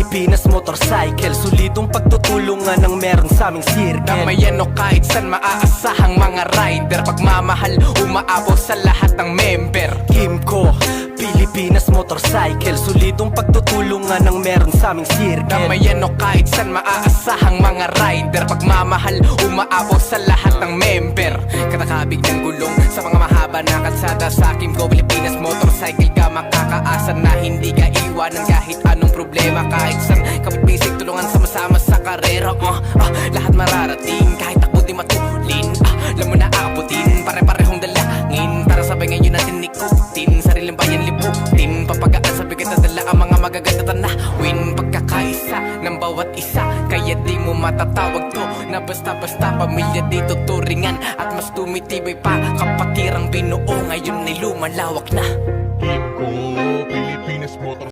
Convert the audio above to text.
Pilipinas Motorcycle, solidong pagtutulungan ang meron sa aming circle. Damayan o kahit san maaasahang mga rider, pagmamahal umaabot sa lahat ng member. Kimco, Pilipinas Motorcycle, solidong pagtutulungan ang meron sa aming circle. Damayan o kahit san maaasahang mga rider, pagmamahal umaabot sa lahat ng member. Katakabig ng gulong sa mga mahaba na kalsada, sa Kimco Pilipinas Motorcycle ka makakaasa na hindi ka iwanan kahit anong problema. Kahit san kapit bisig, tulungan sama-sama sa karera. Lahat mararating kahit ako di matulin. Alam mo na aabutin, pare-parehong dalangin para sabay ngayon natin ikutin. Sariling bayan liputin, papagaan sa bigat na dala ang mga magaganda tanawin. Pagkakaisa ng bawat isa, kaya di mo matatawag to na basta-basta. Pamilya dito turingan at mas tumitibay pa. Kapatirang binuo ngayon ay lumalawak na. Kimco Pilipinas Motor